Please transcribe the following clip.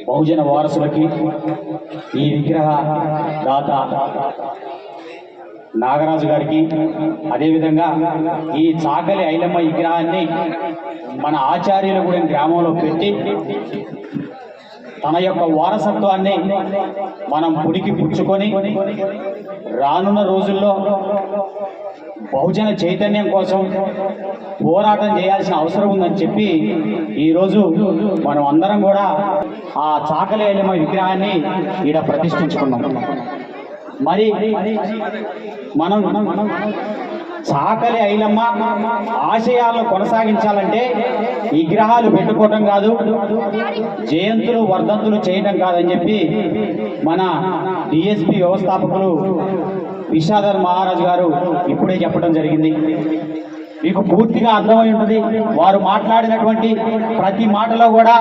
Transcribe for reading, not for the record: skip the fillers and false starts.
బహుజన వారసులకి ఈ విగ్రహ దాత నాగరాజు గారికి, అదేవిధంగా ఈ చాకలి ఐలమ్మ విగ్రహాన్ని మన ఆచార్యులగూడెం గ్రామంలో పెట్టి తన యొక్క వారసత్వాన్ని మనం పుడికి పుచ్చుకొని రానున్న రోజుల్లో బహుజన చైతన్యం కోసం పోరాటం చేయాల్సిన అవసరం ఉందని చెప్పి ఈరోజు మనం అందరం కూడా ఆ చాకలి ఐలమ్మ విగ్రహాన్ని ఈడ ప్రతిష్ఠించుకున్నాం. మరి మనం చాకలి ఐలమ్మ ఆశయాలను కొనసాగించాలంటే విగ్రహాలు పెట్టుకోవటం కాదు, జయంతులు వర్ధంతులు చేయటం కాదని చెప్పి మన డిఎస్పి వ్యవస్థాపకులు విశ్వాధర్ మహారాజ్ గారు ఇప్పుడే చెప్పడం జరిగింది. మీకు పూర్తిగా అర్థమై ఉంటుంది. వారు మాట్లాడినటువంటి ప్రతి మాటలో కూడా